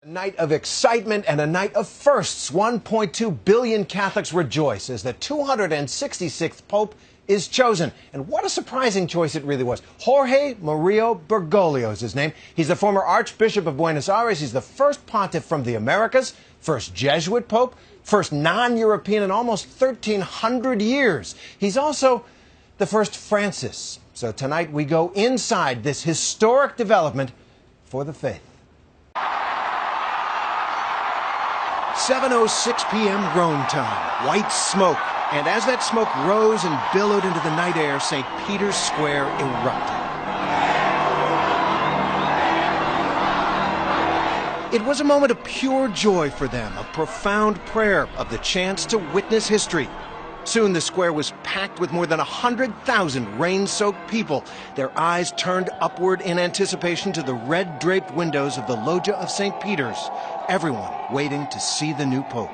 A night of excitement and a night of firsts. 1.2 billion Catholics rejoice as the 266th Pope is chosen. And what a surprising choice it really was. Jorge Mario Bergoglio is his name. He's the former Archbishop of Buenos Aires. He's the first pontiff from the Americas, first Jesuit Pope, first non-European in almost 1,300 years. He's also the first Francis. So tonight we go inside this historic development for the faith. 7:06 p.m. Rome time, white smoke, and as that smoke rose and billowed into the night air, St. Peter's Square erupted. It was a moment of pure joy for them, of profound prayer, of the chance to witness history. Soon the square was packed with more than 100,000 rain-soaked people, their eyes turned upward in anticipation to the red-draped windows of the Loggia of St. Peter's, everyone waiting to see the new pope.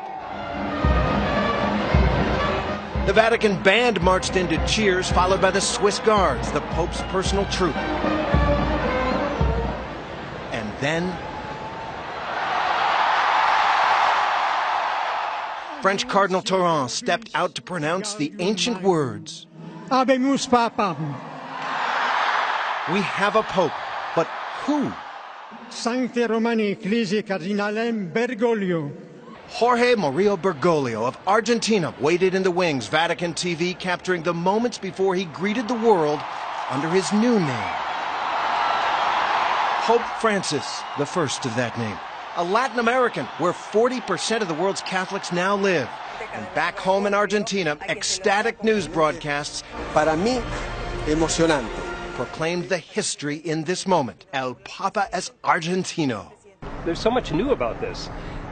The Vatican band marched into cheers, followed by the Swiss Guards, the Pope's personal troop. And then French Cardinal Torrens stepped out to pronounce the ancient words. Habemus Papam. We have a pope, but who? Sancte Romani Ecclesiae Cardinalem Bergoglio. Jorge Mario Bergoglio of Argentina waited in the wings, Vatican TV capturing the moments before he greeted the world under his new name. Pope Francis, the first of that name. A Latin American, where 40% of the world's Catholics now live. And back home in Argentina, ecstatic news broadcasts Para mí, emocionante. proclaimed the history in this moment. El Papa es Argentino. There's so much new about this.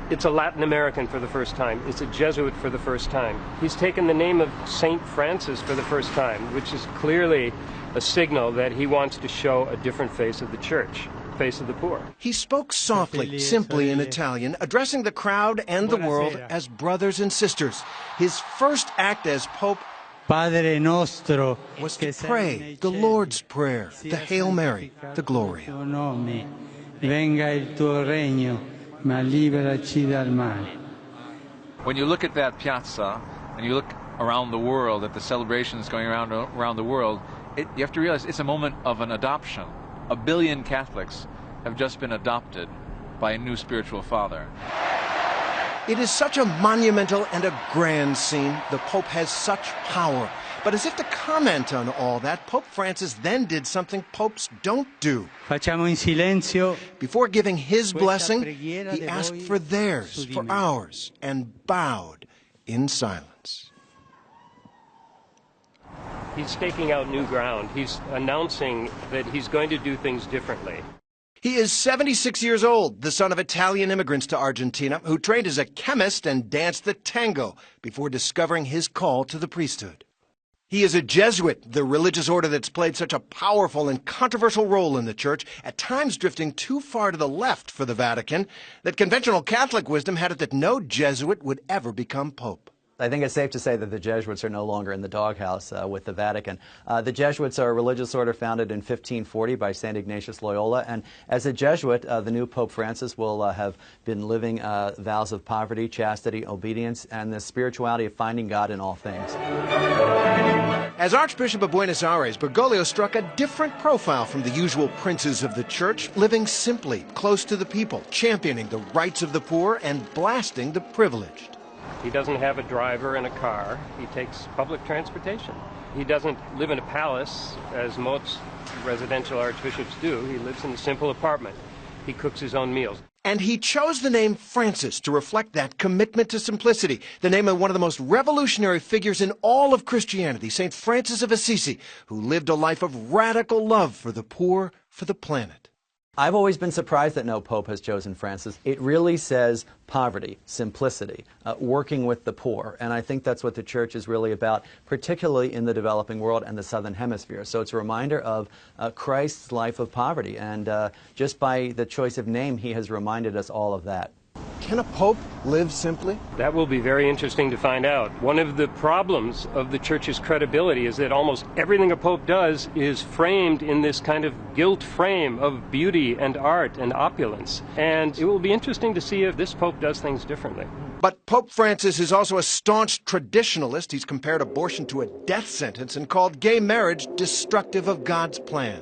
It's a Latin American for the first time. It's a Jesuit for the first time. He's taken the name of Saint Francis for the first time, which is clearly a signal that he wants to show a different face of the church. Face of the poor. He spoke softly, simply in Italian, addressing the crowd and the world as brothers and sisters. His first act as Pope Padre nostro was to pray the Lord's Prayer, the Hail Mary, the Gloria. Venga il tuo regno, ma liberaci dal male. When you look at that piazza and you look around the world at the celebrations going around the world, you have to realize it's a moment of an adoption. 1 billion Catholics have just been adopted by a new spiritual father. It is such a monumental and a grand scene. The Pope has such power. But as if to comment on all that, Pope Francis then did something popes don't do. Facciamo in silenzio. Before giving his blessing, he asked for theirs, for ours, and bowed in silence. He's staking out new ground. He's announcing that he's going to do things differently. He is 76 years old, the son of Italian immigrants to Argentina, who trained as a chemist and danced the tango before discovering his call to the priesthood. He is a Jesuit, the religious order that's played such a powerful and controversial role in the church, at times drifting too far to the left for the Vatican, that conventional Catholic wisdom had it that no Jesuit would ever become pope. I think it's safe to say that the Jesuits are no longer in the doghouse with the Vatican. The Jesuits are a religious order founded in 1540 by St. Ignatius Loyola, and as a Jesuit, the new Pope Francis will have been living vows of poverty, chastity, obedience, and the spirituality of finding God in all things. As Archbishop of Buenos Aires, Bergoglio struck a different profile from the usual princes of the church, living simply, close to the people, championing the rights of the poor and blasting the privileged. He doesn't have a driver and a car. He takes public transportation. He doesn't live in a palace, as most residential archbishops do. He lives in a simple apartment. He cooks his own meals. And he chose the name Francis to reflect that commitment to simplicity, the name of one of the most revolutionary figures in all of Christianity, St. Francis of Assisi, who lived a life of radical love for the poor, for the planet. I've always been surprised that no pope has chosen Francis. It really says poverty, simplicity, working with the poor. And I think that's what the church is really about, particularly in the developing world and the southern hemisphere. So it's a reminder of Christ's life of poverty. And just by the choice of name, he has reminded us all of that. Can a pope live simply? That will be very interesting to find out. One of the problems of the church's credibility is that almost everything a pope does is framed in this kind of gilt frame of beauty and art and opulence. And it will be interesting to see if this pope does things differently. But Pope Francis is also a staunch traditionalist. He's compared abortion to a death sentence and called gay marriage destructive of God's plan.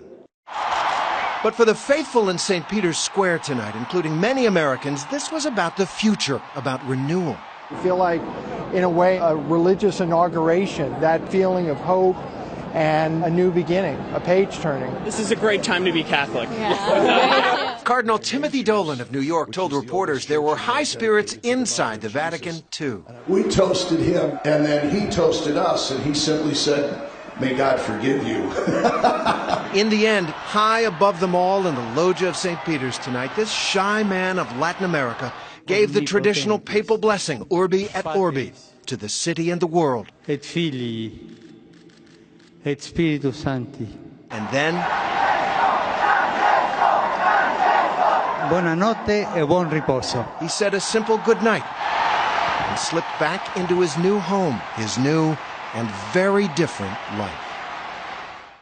But for the faithful in St. Peter's Square tonight, including many Americans, this was about the future, about renewal. I feel like, in a way, a religious inauguration, that feeling of hope and a new beginning, a page turning. This is a great time to be Catholic. Yeah. Cardinal Timothy Dolan of New York told reporters there were high spirits inside the Vatican, too. We toasted him, and then he toasted us, and he simply said, "May God forgive you." In the end, high above them all in the loggia of St. Peter's tonight, this shy man of Latin America gave the traditional papal blessing, Urbi et Orbi, to the city and the world. Et Filii, et Spiritus Sancti. And then, buonanotte e buon riposo. He said a simple good night and slipped back into his new home, his new and very different life.